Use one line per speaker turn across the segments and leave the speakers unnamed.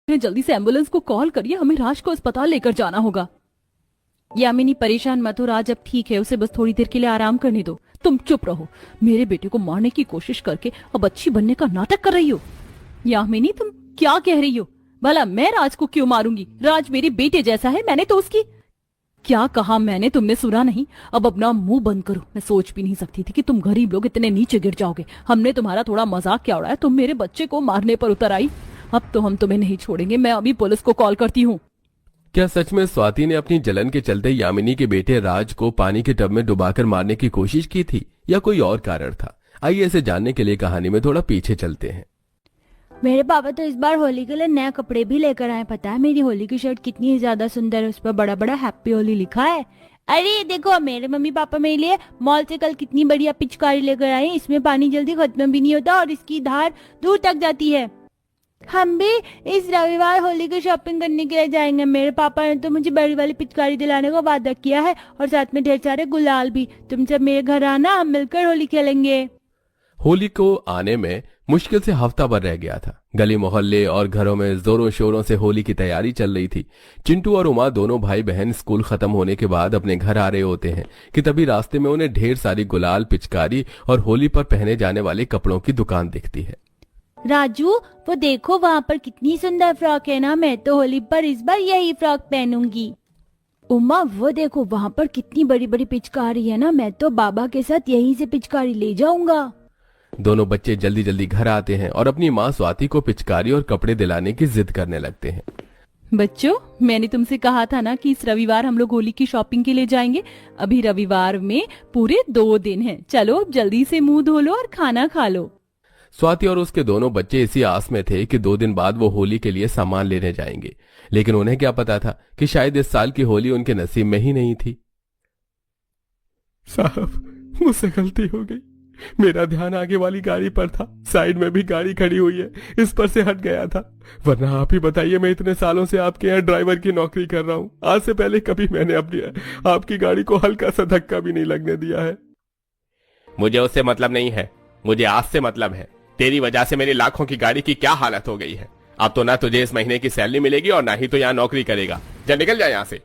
जल्दी से एम्बुलेंस को कॉल करिए, हमें राज को अस्पताल लेकर जाना होगा। यामिनी परेशान मत हो, राज अब ठीक है, उसे बस थोड़ी देर के लिए आराम करने दो। तुम चुप रहो, मेरे बेटे को मारने की कोशिश करके अब अच्छी बनने का नाटक कर रही हो। यामिनी तुम क्या कह रही हो? भला मैं राज को क्यों मारूंगी? राज मेरे बेटे जैसा है, मैंने तो उसकी क्या कहा मैंने, तुमने सुना नहीं? अब अपना मुंह बंद करो। मैं सोच भी नहीं सकती थी कि तुम गरीब लोग इतने नीचे गिर जाओगे। हमने तुम्हारा थोड़ा मजाक क्या उड़ाया, तुम मेरे बच्चे को मारने पर उतर आई। अब तो हम तुम्हें नहीं छोड़ेंगे, मैं अभी पुलिस को कॉल करती हूँ।
क्या सच में स्वाति ने अपनी जलन के चलते यामिनी के बेटे राज को पानी के टब में डुबाकर मारने की कोशिश की थी, या कोई और कारण था? आइए इसे जानने के लिए कहानी में थोड़ा पीछे चलते हैं।
मेरे पापा तो इस बार होली के लिए नए कपड़े भी लेकर आए। पता है मेरी होली की शर्ट कितनी ज्यादा सुंदर है, उस पर बड़ा बड़ा हैप्पी होली लिखा है। अरे देखो, मेरे मम्मी पापा मेरे लिए मॉल से कल कितनी बढ़िया पिचकारी लेकर आए। इसमें पानी जल्दी खत्म भी नहीं होता और इसकी धार दूर तक जाती है। हम भी इस रविवार होली की शॉपिंग करने के लिए जाएंगे। मेरे पापा ने तो मुझे बड़ी वाली पिचकारी दिलाने का वादा किया है और साथ में ढेर सारे गुलाल भी। तुम सब मेरे घर आना, हम मिलकर होली खेलेंगे।
होली को आने में मुश्किल से हफ्ता भर रह गया था। गली मोहल्ले और घरों में जोरों शोरों से होली की तैयारी चल रही थी। चिंटू और उमा दोनों भाई बहन स्कूल खत्म होने के बाद अपने घर आ रहे होते हैं कि तभी रास्ते में उन्हें ढेर सारी गुलाल, पिचकारी और होली पर पहने जाने वाले कपड़ों की दुकान दिखती है।
राजू, वो देखो वहाँ पर कितनी सुंदर फ्रॉक है ना। मैं तो होली पर इस बार यही फ्रॉक पहनूंगी। उमा, वो देखो वहाँ पर कितनी बड़ी बड़ी पिचकारी है ना। मैं तो बाबा के साथ यहीं से पिचकारी ले जाऊंगा।
दोनों बच्चे जल्दी जल्दी घर आते हैं और अपनी माँ स्वाति को पिचकारी और कपड़े दिलाने की जिद करने लगते हैं।
बच्चों, मैंने तुमसे कहा था ना कि इस रविवार हम लोग होली की शॉपिंग के लिए जाएंगे। अभी रविवार में पूरे 2 दिन हैं। चलो जल्दी से मुंह धो लो और खाना खा लो।
स्वाति और उसके दोनों बच्चे इसी आस में थे कि 2 दिन बाद वो होली के लिए सामान लेने जाएंगे, लेकिन उन्हें क्या पता था कि शायद इस साल की होली उनके नसीब में ही नहीं थी।
साहब, मुझसे गलती हो गई। मेरा ध्यान आगे वाली गाड़ी पर था, साइड में भी गाड़ी खड़ी हुई है, इस पर से हट गया था। वरना आप ही बताइए, मैं इतने सालों से आपके यहाँ ड्राइवर की नौकरी कर रहा हूँ। आज से पहले कभी मैंने अपनी आपकी गाड़ी को हल्का सा धक्का भी नहीं लगने दिया है।
मुझे उससे मतलब नहीं है, मुझे आज से मतलब है। तेरी वजह से मेरी लाखों की गाड़ी की क्या हालत हो गई है। अब तो ना तुझे इस महीने की सैलरी मिलेगी और ना ही तो यहाँ नौकरी करेगा। जा निकल जा यहाँ से।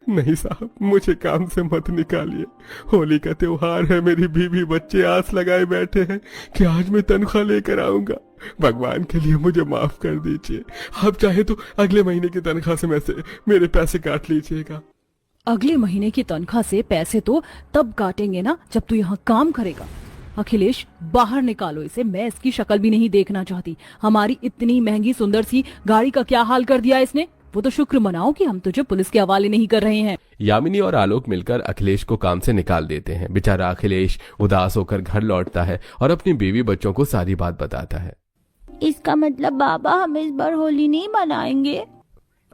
नहीं साहब, मुझे काम से मत निकालिए। होली का त्योहार है, मेरी बीवी बच्चे आस लगाए बैठे हैं कि आज मैं तनख्वाह लेकर आऊंगा। भगवान के लिए मुझे माफ कर दीजिए। आप चाहे तो अगले महीने की तनख्वाह से मेरे पैसे काट लीजिएगा।
अगले महीने की तनख्वाह से पैसे तो तब काटेंगे ना जब तू यहाँ काम करेगा। अखिलेश, बाहर निकालो इसे, मैं इसकी शक्ल भी नहीं देखना चाहती। हमारी इतनी महंगी सुंदर सी गाड़ी का क्या हाल कर दिया इसने। वो तो शुक्र मनाओ कि हम तुझे पुलिस के हवाले नहीं कर रहे हैं।
यामिनी और आलोक मिलकर अखिलेश को काम से निकाल देते हैं। बेचारा अखिलेश उदास होकर घर लौटता है और अपनी बीवी बच्चों को सारी बात बताता है।
इसका मतलब बाबा हम इस बार होली नहीं मनाएंगे।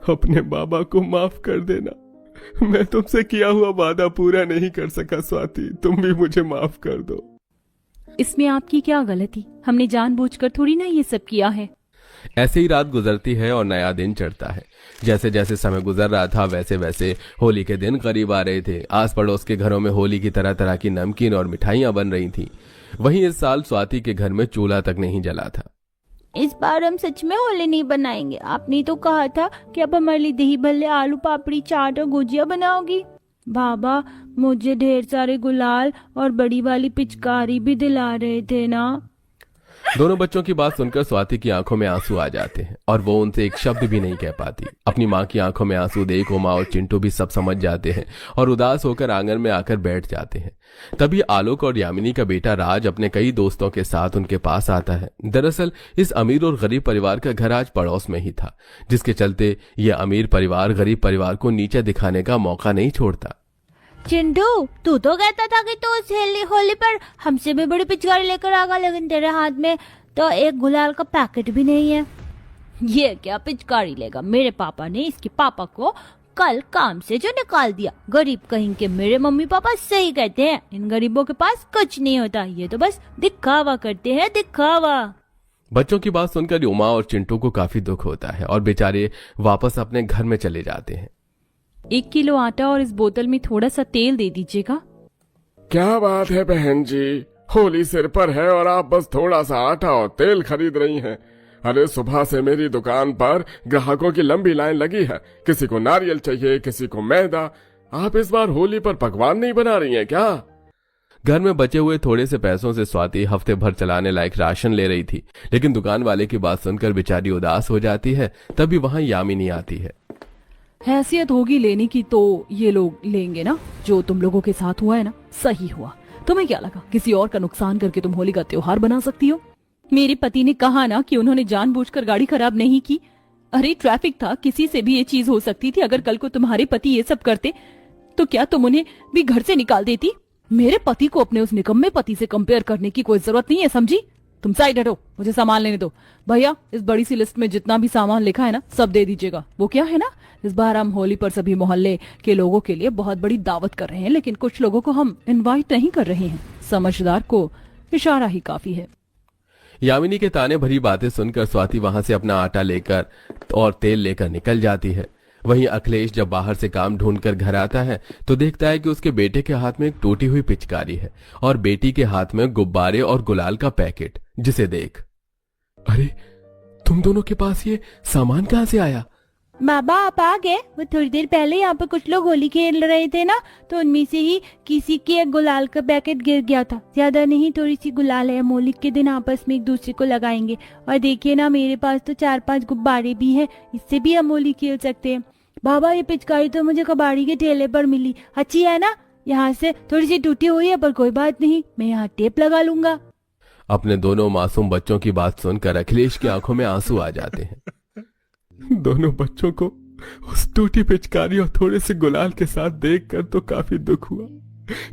अपने बाबा को माफ कर देना। मैं तुमसे किया हुआ वादा पूरा नहीं कर सका स्वाति, तुम भी मुझे माफ कर दो।
इसमें आपकी क्या गलती? हमने जानबूझकर थोड़ी ना ये सब किया है।
ऐसे ही रात गुजरती है और नया दिन चढ़ता है। जैसे जैसे समय गुजर रहा था वैसे वैसे होली के दिन करीब आ रहे थे। आस पड़ोस के घरों में होली की तरह तरह की नमकीन और मिठाइयां बन रही थीं। वहीं इस साल स्वाति के घर में चूल्हा तक नहीं जला था।
इस बार हम सच में होली नहीं बनाएंगे। आपने तो कहा था कि अब हमारे लिए दही भल्ले, आलू पापड़ी, चाट और गुजिया बनाओगी। बाबा मुझे ढेर सारे गुलाल और बड़ी वाली पिचकारी भी दिला रहे थे ना।
दोनों बच्चों की बात सुनकर स्वाति की आंखों में आंसू आ जाते हैं और वो उनसे एक शब्द भी नहीं कह पाती। अपनी माँ की आंखों में आंसू देख उमा और चिंटू भी सब समझ जाते हैं और उदास होकर आंगन में आकर बैठ जाते हैं। तभी आलोक और यामिनी का बेटा राज अपने कई दोस्तों के साथ उनके पास आता है। दरअसल इस अमीर और गरीब परिवार का घर आज पड़ोस में ही था, जिसके चलते ये अमीर परिवार गरीब परिवार को नीचे दिखाने का मौका नहीं छोड़ता।
चिंटू, तू तो कहता था कि तू इस होली पर हमसे भी बड़ी पिचकारी लेकर आएगा, लेकिन तेरे हाथ में तो एक गुलाल का पैकेट भी नहीं है। ये क्या पिचकारी लेगा? मेरे पापा ने इसके पापा को कल काम से जो निकाल दिया। गरीब कहीं के। मेरे मम्मी पापा सही कहते हैं, इन गरीबों के पास कुछ नहीं होता, ये तो बस दिखावा करते हैं, दिखावा।
बच्चों की बात सुनकर उमा और चिंटू को काफी दुख होता है और बेचारे वापस अपने घर में चले जाते हैं।
1 किलो आटा और इस बोतल में थोड़ा सा तेल दे दीजिएगा।
क्या बात है बहन जी, होली सिर पर है और आप बस थोड़ा सा आटा और तेल खरीद रही हैं। अरे सुबह से मेरी दुकान पर ग्राहकों की लंबी लाइन लगी है। किसी को नारियल चाहिए, किसी को मैदा। आप इस बार होली पर पकवान नहीं बना रही हैं क्या?
घर में बचे हुए थोड़े से पैसों से स्वाति हफ्ते भर चलाने लायक राशन ले रही थी, लेकिन दुकान वाले की बात सुनकर बेचारी उदास हो जाती है। तभी वहां यामिनी आती है।
हैसियत होगी लेने की तो ये लोग लेंगे ना। जो तुम लोगों के साथ हुआ है ना, सही हुआ। तुम्हें क्या लगा किसी और का नुकसान करके तुम होली का त्योहार बना सकती हो? मेरे पति ने कहा ना कि उन्होंने जानबूझकर गाड़ी खराब नहीं की। अरे ट्रैफिक था, किसी से भी ये चीज हो सकती थी। अगर कल को तुम्हारे पति ये सब करते तो क्या तुम उन्हें भी घर से निकाल देती? मेरे पति को अपने उस निकम्मे पति से कंपेयर करने की कोई जरूरत नहीं है, समझी? तुम साइड हटो, मुझे सामान लेने दो। भैया, इस बड़ी सी लिस्ट में जितना भी सामान लिखा है ना, सब दे दीजिएगा। वो क्या है ना, इस बार हम होली पर सभी मोहल्ले के लोगों के लिए बहुत बड़ी दावत कर रहे हैं, लेकिन कुछ लोगों को हम इनवाइट नहीं कर रहे हैं। समझदार को इशारा ही काफी है।
यामिनी के ताने भरी बातें सुनकर स्वाति वहां से अपना आटा लेकर और तेल लेकर निकल जाती है। वहीं अखिलेश जब बाहर से काम ढूंढकर घर आता है तो देखता है कि उसके बेटे के हाथ में एक टूटी हुई पिचकारी है और बेटी के हाथ में गुब्बारे और गुलाल का पैकेट, जिसे देख,
अरे तुम दोनों के पास ये सामान कहाँ से आया?
बाबा आप आ गए। वो थोड़ी देर पहले यहाँ पर कुछ लोग होली खेल रहे थे ना, तो उनमें से ही किसी के एक गुलाल का पैकेट गिर गया था। ज्यादा नहीं, थोड़ी सी गुलाल है। होली के दिन आपस में एक दूसरे को लगाएंगे। और देखिए ना, मेरे पास तो 4-5 गुब्बारे भी हैं, इससे भी हम होली खेल सकते हैं। बाबा ये पिचकारी तो मुझे कबाड़ी के ठेले पर मिली, अच्छी है ना? यहाँ से थोड़ी सी टूटी हुई है, पर कोई बात नहीं, मैं यहाँ टेप लगा लूंगा।
अपने दोनों मासूम बच्चों की बात सुनकर अखिलेश की आंखों में आंसू आ जाते हैं।
दोनों बच्चों को उस टूटी पिचकारी और थोड़े से गुलाल के साथ देखकर तो काफी दुख हुआ।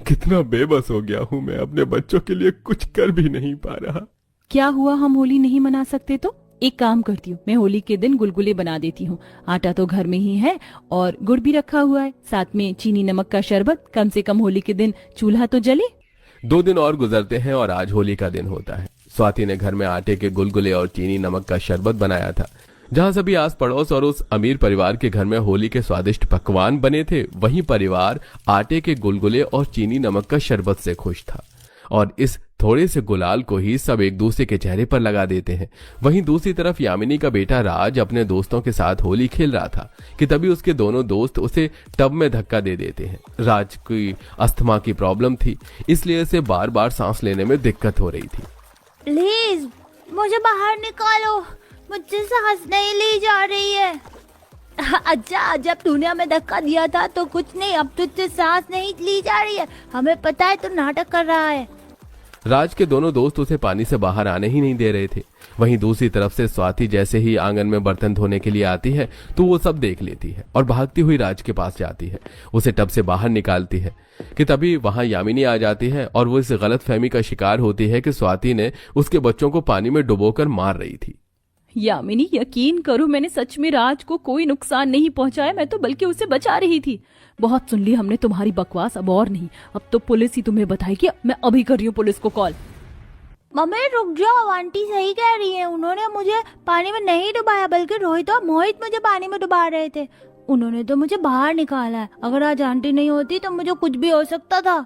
कितना बेबस हो गया हूँ मैं, अपने बच्चों के लिए कुछ कर भी नहीं पा रहा।
क्या हुआ, हम होली नहीं मना सकते तो? एक काम करती हूँ, मैं होली के दिन गुलगुले बना देती हूँ। आटा तो घर में ही है और गुड़ भी रखा हुआ है, साथ में चीनी नमक का शरबत। कम से कम होली के दिन चूल्हा तो जले।
2 दिन और गुजरते हैं और आज होली का दिन होता है। स्वाति ने घर में आटे के गुलगुले और चीनी नमक का शरबत बनाया था। जहां सभी आस पड़ोस और उस अमीर परिवार के घर में होली के स्वादिष्ट पकवान बने थे, वहीं परिवार आटे के गुलगुले और चीनी नमक का शरबत से खुश था। और इस थोड़े से गुलाल को ही सब एक दूसरे के चेहरे पर लगा देते हैं। वहीं दूसरी तरफ यामिनी का बेटा राज अपने दोस्तों के साथ होली खेल रहा था कि तभी उसके दोनों दोस्त उसे टब में धक्का दे देते हैं। राज की अस्थमा की प्रॉब्लम थी, इसलिए उसे बार बार सांस लेने में दिक्कत हो रही थी।
प्लीज मुझे बाहर निकालो, मुझसे सांस नहीं ली जा रही है। अच्छा, जब तूने हमें धक्का दिया था तो कुछ नहीं, अब तुझसे सांस नहीं ली जा रही है। हमें पता है तू नाटक कर रहा है।
राज के दोनों दोस्त उसे पानी से बाहर आने ही नहीं दे रहे थे। वहीं दूसरी तरफ से स्वाति जैसे ही आंगन में बर्तन धोने के लिए आती है तो वो सब देख लेती है और भागती हुई राज के पास जाती है, उसे टब से बाहर निकालती है कि तभी वहां यामिनी आ जाती है और वो इस गलतफहमी का शिकार होती है कि स्वाति ने उसके बच्चों को पानी में डुबोकर मार रही थी।
यामिनी, यकीन करो, मैंने सच में राज को कोई नुकसान नहीं पहुंचाया। मैं तो बल्कि उसे बचा रही थी। बहुत सुन ली हमने तुम्हारी बकवास, अब और नहीं। अब तो पुलिस ही तुम्हें बताएगी। मैं अभी कर रही हूँ पुलिस को कॉल।
मम्मी रुक जाओ, आंटी सही कह रही है। उन्होंने मुझे पानी में नहीं डुबाया, बल्कि रोहित और मोहित मुझे पानी में डुबा रहे थे। उन्होंने तो मुझे बाहर निकाला है। अगर आज आंटी नहीं होती तो मुझे कुछ भी हो सकता था।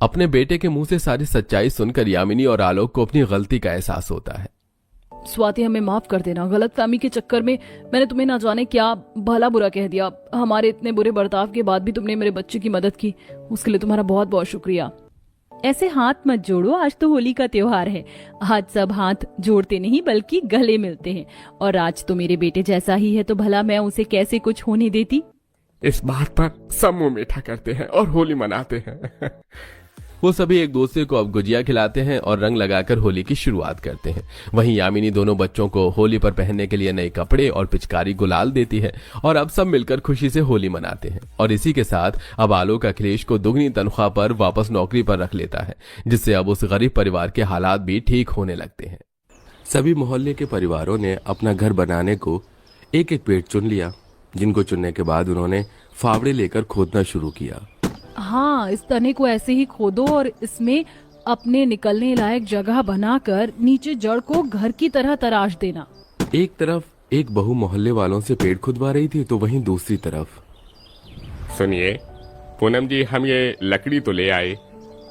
अपने बेटे के मुंह से सारी सच्चाई सुनकर यामिनी और आलोक को अपनी गलती का एहसास होता है।
स्वाति, हमें माफ कर देना। गलतफहमी के चक्कर में मैंने तुम्हें ना जाने क्या भला बुरा कह दिया। हमारे इतने बुरे बर्ताव के बाद भी तुमने मेरे बच्चे की मदद की, उसके लिए तुम्हारा बहुत बहुत शुक्रिया। ऐसे हाथ मत जोड़ो, आज तो होली का त्योहार है। आज सब हाथ जोड़ते नहीं बल्कि गले मिलते हैं। और आज तो मेरे बेटे जैसा ही है, तो भला मैं उसे कैसे कुछ होने देती।
इस बात पर सब मुंह मीठा करते हैं और होली मनाते हैं।
वो सभी एक दूसरे को अब गुजिया खिलाते हैं और रंग लगाकर होली की शुरुआत करते हैं। वहीं यामिनी दोनों बच्चों को होली पर पहनने के लिए नए कपड़े और पिचकारी गुलाल देती है और अब सब मिलकर खुशी से होली मनाते हैं। और इसी के साथ अब आलोक अखिलेश को दुगनी तनख्वाह पर वापस नौकरी पर रख लेता है, जिससे अब उस गरीब परिवार के हालात भी ठीक होने लगते हैं। सभी मोहल्ले के परिवारों ने अपना घर बनाने को एक एक पेड़ चुन लिया, जिनको चुनने के बाद उन्होंने फावड़े लेकर खोदना शुरू किया।
हाँ, इस तने को ऐसे ही खोदो और इसमें अपने निकलने लायक जगह बनाकर नीचे जड़ को घर की तरह तराश देना।
एक तरफ एक बहू मोहल्ले वालों से पेड़ खुदवा रही थी, तो वहीं दूसरी तरफ,
सुनिए पूनम जी, हम ये लकड़ी तो ले आए,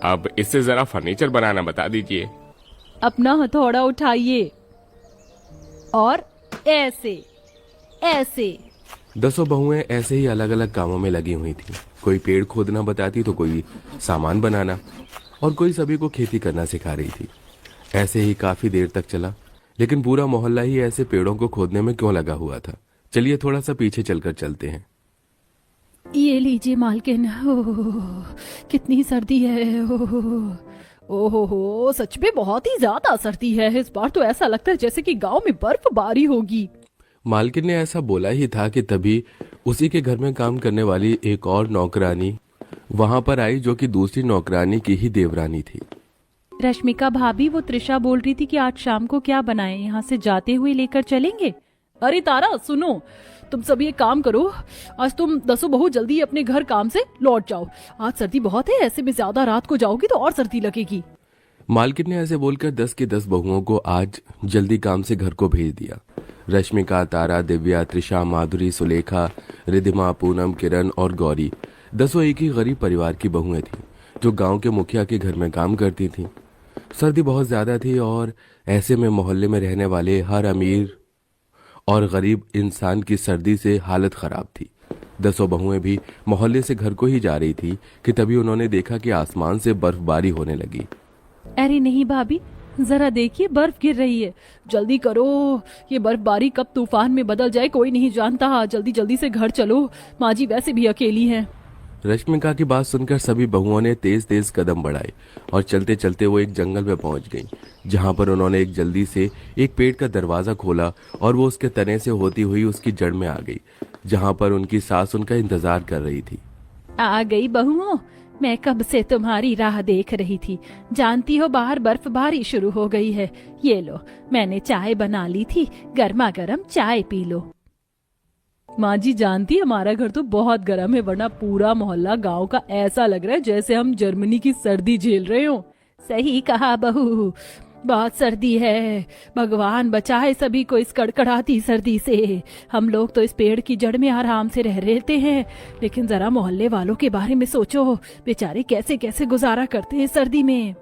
अब इससे जरा फर्नीचर बनाना बता दीजिए।
अपना हथौड़ा उठाइए। और ऐसे ऐसे।
दसों बहुएं ऐसे ही अलग अलग कामों में लगी हुई थी। कोई पेड़ खोदना बताती तो कोई सामान बनाना, और कोई सभी को खेती करना सिखा रही थी। ऐसे ही काफी देर तक चला, लेकिन पूरा मोहल्ला ही ऐसे पेड़ों को खोदने में क्यों लगा हुआ था। चलिए थोड़ा सा पीछे चलकर चलते हैं।
ये लीजिए मालकिन। ओह, कितनी सर्दी है। ओहो, सच में बहुत ही ज्यादा सर्दी है इस बार। तो ऐसा लगता है जैसे कि गांव में बर्फबारी होगी।
मालकिन ने ऐसा बोला ही था कि तभी उसी के घर में काम करने वाली एक और नौकरानी वहां पर आई, जो कि दूसरी नौकरानी की ही देवरानी थी।
रश्मिका भाभी, वो त्रिशा बोल रही थी कि आज शाम को क्या बनाएं, यहाँ से जाते हुए लेकर चलेंगे। अरे तारा सुनो, तुम सब ये काम करो, आज तुम दसों बहू जल्दी अपने घर काम से लौट जाओ। आज सर्दी बहुत है, ऐसे में ज्यादा रात को जाओगी तो और सर्दी लगेगी।
मालकिन ने ऐसे बोलकर 10 की 10 बहुओं को आज जल्दी काम से घर को भेज दिया। रश्मिका, तारा, दिव्या, त्रिशा, माधुरी, सुलेखा, रिधिमा, पूनम, किरण और गौरी 10 एक ही गरीब परिवार की बहुएं थीं, जो गांव के मुखिया के घर में काम करती थीं। सर्दी बहुत ज्यादा थी और ऐसे में मोहल्ले में रहने वाले हर अमीर और गरीब इंसान की सर्दी से हालत खराब थी। 10 बहुएं भी मोहल्ले से घर को ही जा रही थी कि तभी उन्होंने देखा कि आसमान से बर्फबारी होने लगी।
अरे नहीं भाभी, जरा देखिए बर्फ गिर रही है, जल्दी करो। ये बर्फबारी कब तूफान में बदल जाए कोई नहीं जानता। जल्दी जल्दी से घर चलो, माँ जी वैसे भी अकेली हैं।
रश्मिका की बात सुनकर सभी बहुओं ने तेज तेज कदम बढ़ाए और चलते चलते वो एक जंगल में पहुंच गईं, जहां पर उन्होंने एक जल्दी से एक पेड़ का दरवाजा खोला और वो उसके तने से होती हुई उसकी जड़ में आ गई, जहां पर उनकी सास उनका इंतजार कर रही थी।
आ गई बहुओं, मैं कब से तुम्हारी राह देख रही थी। जानती हो बाहर बर्फबारी शुरू हो गई है। ये लो, मैंने चाय बना ली थी, गर्मा गर्म चाय पी लो। माँ जी जानती है हमारा घर तो बहुत गर्म है, वरना पूरा मोहल्ला गांव का ऐसा लग रहा है जैसे हम जर्मनी की सर्दी झेल रहे हो। सही कहा बहू, बहुत सर्दी है। भगवान बचाए सभी को इस कड़कड़ाती सर्दी से। हम लोग तो इस पेड़ की जड़ में आराम से रह रहते हैं, लेकिन जरा मोहल्ले वालों के बारे में सोचो, बेचारे कैसे कैसे गुजारा करते हैं सर्दी में।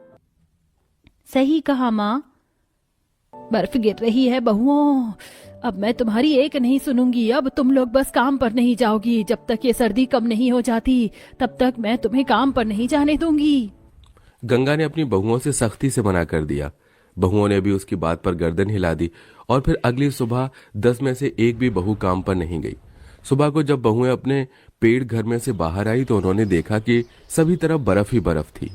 सही कहा माँ, बर्फ गिर रही है बहुओं। अब मैं तुम्हारी एक नहीं सुनूंगी। अब तुम लोग बस काम पर नहीं जाओगी। जब तक ये सर्दी कम नहीं हो जाती तब तक मैं तुम्हें काम पर नहीं जाने दूंगी।
गंगा ने अपनी बहुओं से सख्ती से मना कर दिया। बहुओं ने भी उसकी बात पर गर्दन हिला दी और फिर अगली सुबह 10 में से एक भी बहू काम पर नहीं गई। सुबह को जब बहुएं अपने पेड़ घर में से बाहर आई तो उन्होंने देखा कि सभी तरफ बर्फ ही बर्फ थी।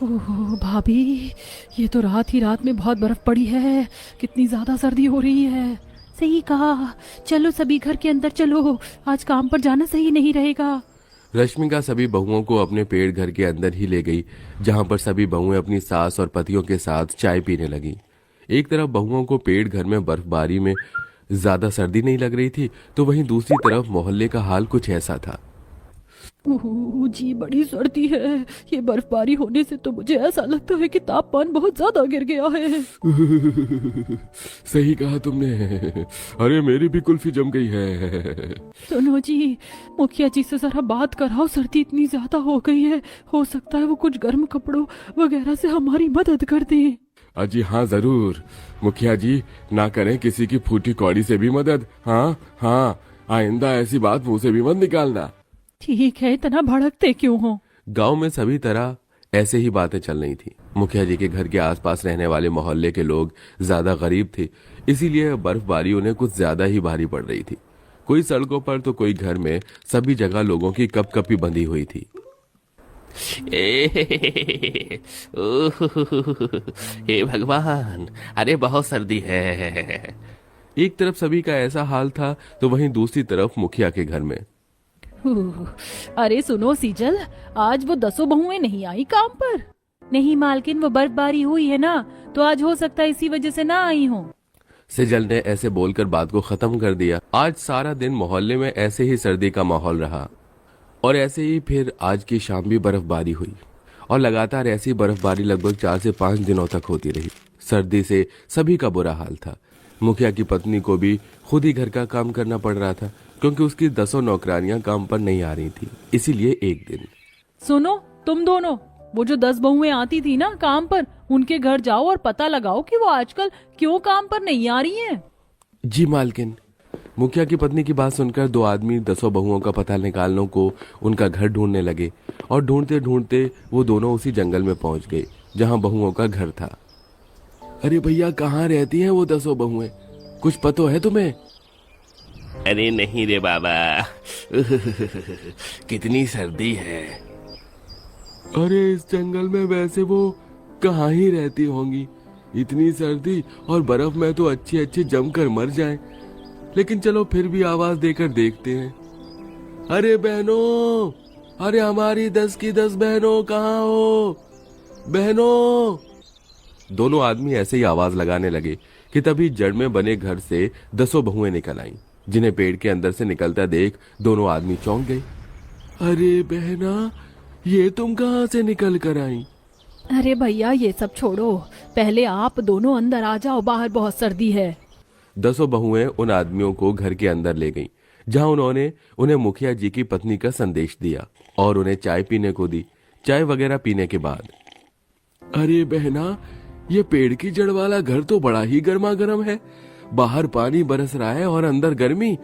ओह भाभी, ये तो रात ही रात में बहुत बर्फ पड़ी है। कितनी ज्यादा सर्दी हो रही है। सही कहा, चलो सभी घर के अंदर चलो, आज काम पर जाना सही नहीं रहेगा।
रश्मिका सभी बहुओं को अपने पेड़ घर के अंदर ही ले गई, जहां पर सभी बहुएं अपनी सास और पतियों के साथ चाय पीने लगी। एक तरफ बहुओं को पेड़ घर में बर्फबारी में ज्यादा सर्दी नहीं लग रही थी, तो वहीं दूसरी तरफ मोहल्ले का हाल कुछ ऐसा था।
ओह जी, बड़ी सर्दी है। ये बर्फबारी होने से तो मुझे ऐसा लगता है कि तापमान बहुत ज्यादा गिर गया है।
सही कहा तुमने। अरे मेरी भी कुल्फी जम गई है।
सुनो जी, मुखिया जी से जरा बात कराओ, सर्दी इतनी ज्यादा हो गई है, हो सकता है वो कुछ गर्म कपड़ों वगैरह से हमारी मदद कर दें।
अजी हाँ जरूर मुखिया जी, ना करें किसी की फूटी कौड़ी से भी मदद। हाँ हाँ, आइंदा ऐसी बात मुंह से भी मत निकालना।
ठीक है, इतना भड़कते क्यों हो।
गांव में सभी तरह ऐसे ही बातें चल रही थी। मुखिया जी के घर के आसपास रहने वाले मोहल्ले के लोग ज्यादा गरीब थे, इसीलिए बर्फबारी उन्हें कुछ ज्यादा ही भारी पड़ रही थी। कोई सड़कों पर तो कोई घर में, सभी जगह लोगों की कपकपी बंधी हुई थी।
हे भगवान, अरे बहुत सर्दी है।
एक तरफ सभी का ऐसा हाल था तो वहीं दूसरी तरफ मुखिया के घर में।
अरे सुनो सीजल, आज वो 10 बहुएं नहीं आई काम पर। नहीं मालकिन, वो बर्फबारी हुई है ना, तो आज हो सकता है इसी वजह से ना आई हो।
सिजल ने ऐसे बोलकर बात को खत्म कर दिया। आज सारा दिन मोहल्ले में ऐसे ही सर्दी का माहौल रहा और ऐसे ही फिर आज की शाम भी बर्फबारी हुई और लगातार ऐसी बर्फबारी लगभग 4 से 5 दिनों तक होती रही। सर्दी से सभी का बुरा हाल था। मुखिया की पत्नी को भी खुद ही घर का काम करना पड़ रहा था, क्योंकि उसकी 10 नौकरानियां काम पर नहीं आ रही थी। इसीलिए एक दिन,
सुनो तुम दोनों, वो जो 10 बहुएं आती थी ना काम पर, उनके घर जाओ और पता लगाओ कि वो आजकल क्यों काम पर नहीं आ रही हैं।
जी मालकिन। मुखिया की पत्नी की बात सुनकर दो आदमी 10 बहुओं का पता निकालने को उनका घर ढूंढने लगे और ढूंढते ढूंढते वो दोनों उसी जंगल में पहुंच गए जहां बहुओं का घर था। अरे भैया, कहाँ रहती हैं वो 10 बहुएं? कुछ पता है तुम्हें?
अरे नहीं रे बाबा, कितनी सर्दी है।
अरे इस जंगल में वैसे वो कहाँ ही रहती होंगी? इतनी सर्दी और बर्फ में तो अच्छी अच्छी जमकर मर जाएं। लेकिन चलो फिर भी आवाज देकर देखते हैं। अरे बहनों, अरे हमारी 10 की 10 बहनों कहाँ हो? बहनों! दोनों आदमी ऐसे ही आवाज लगाने लगे कि तभी जड़ में बने घर से 10 बहुएं निकल आईं, जिन्हें पेड़ के अंदर से निकलता देख दोनों आदमी चौंक गए। अरे बहना, ये तुम कहाँ से निकल कर आई?
अरे भैया, ये सब छोड़ो, पहले आप दोनों अंदर आ जाओ, बाहर बहुत सर्दी है।
10 बहुएं उन आदमियों को घर के अंदर ले गईं, जहां उन्होंने उन्हें मुखिया जी की पत्नी का संदेश दिया और उन्हें चाय पीने को दी। चाय वगैरह पीने के बाद, अरे बहना, ये पेड़ की जड़ वाला घर तो बड़ा ही गर्मा गर्म है। बाहर पानी बरस रहा है और अंदर गर्मी।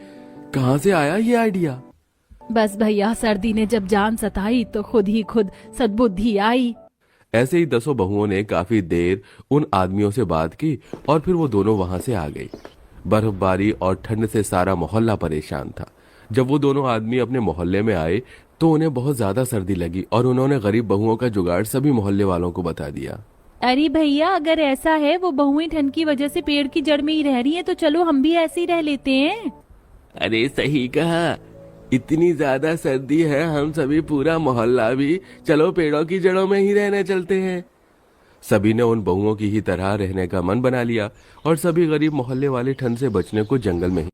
कहाँ से आया ये आइडिया?
बस भैया, सर्दी ने जब जान सताई तो खुद ही खुद सद्बुद्धि आई।
ऐसे ही 10 बहुओं ने काफी देर उन आदमियों से बात की और फिर वो दोनों वहां से आ गए। बर्फबारी और ठंड से सारा मोहल्ला परेशान था। जब वो दोनों आदमी अपने मोहल्ले में आए तो उन्हें बहुत ज्यादा सर्दी लगी और उन्होंने गरीब बहुओं का जुगाड़ सभी मोहल्ले वालों को बता दिया।
अरे भैया, अगर ऐसा है वो बहुएं ठंड की वजह से पेड़ की जड़ में ही रह रही है, तो चलो हम भी ऐसे ही रह लेते हैं।
अरे सही कहा, इतनी ज्यादा सर्दी है, हम सभी पूरा मोहल्ला भी चलो पेड़ों की जड़ों में ही रहने चलते हैं। सभी ने उन बहुओं की ही तरह रहने का मन बना लिया और सभी गरीब मोहल्ले वाले ठंड से बचने को जंगल में ही।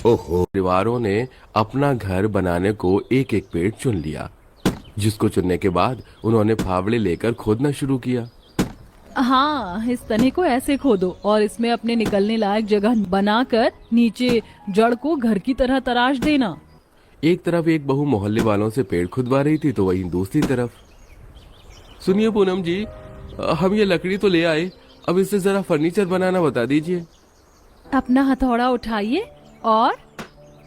ओहो, परिवारों ने अपना घर बनाने को एक एक पेड़ चुन लिया, जिसको चुनने के बाद उन्होंने फावड़े लेकर खोदना शुरू किया।
हाँ, इस तने को ऐसे खोदो और इसमें अपने निकलने लायक जगह बनाकर नीचे जड़ को घर की तरह तराश देना।
एक तरफ एक बहू मोहल्ले वालों से पेड़ खुदवा रही थी तो वहीं दूसरी तरफ, सुनिए पूनम जी, हम ये लकड़ी तो ले आए, अब इससे जरा फर्नीचर बनाना बता दीजिए।
अपना हथौड़ा उठाइए और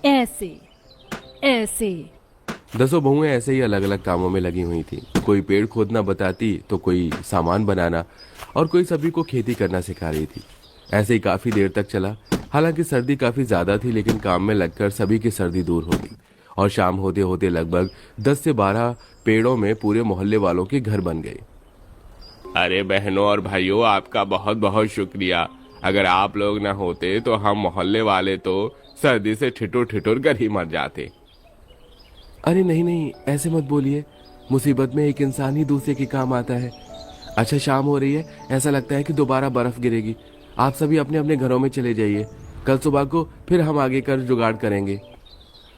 ऐसे ऐसे।
10 बहुएं ऐसे ही अलग अलग कामों में लगी हुई थी। कोई पेड़ खोदना बताती तो कोई सामान बनाना और कोई सभी को खेती करना सिखा रही थी। ऐसे ही काफी देर तक चला। हालांकि सर्दी काफी ज्यादा थी, लेकिन काम में लगकर सभी की सर्दी दूर हो गई और शाम होते होते लगभग 10 से 12 पेड़ों में पूरे मोहल्ले वालों के घर बन गए।
अरे बहनों और भाइयों, आपका बहुत बहुत शुक्रिया। अगर आप लोग न होते तो हम मोहल्ले वाले तो सर्दी से ठिठुर ठिठुर कर ही मर जाते।
अरे नहीं नहीं, ऐसे मत बोलिए, मुसीबत में एक इंसान ही दूसरे के काम आता है। अच्छा, शाम हो रही है, ऐसा लगता है कि दोबारा बर्फ गिरेगी। आप सभी अपने अपने घरों में चले जाइए, कल सुबह को फिर हम आगे कर जुगाड़ करेंगे।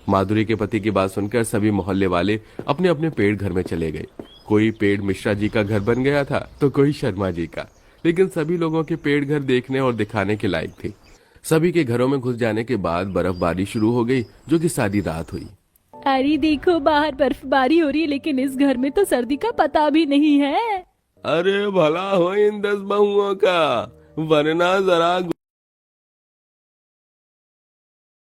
माधुरी के पति की बात सुनकर सभी मोहल्ले वाले अपने अपने पेड़ घर में चले गए। कोई पेड़ मिश्रा जी का घर बन गया था तो कोई शर्मा जी का, लेकिन सभी लोगों के पेड़ घर देखने और दिखाने के लायक थे। सभी के घरों में घुस जाने के बाद बर्फबारी शुरू हो गई, जो कि सारी रात हुई।
अरे देखो, बाहर बर्फबारी हो रही है, लेकिन इस घर में तो सर्दी का पता भी नहीं है।
अरे भला हो इन 10 बहुओं का, वरना जरा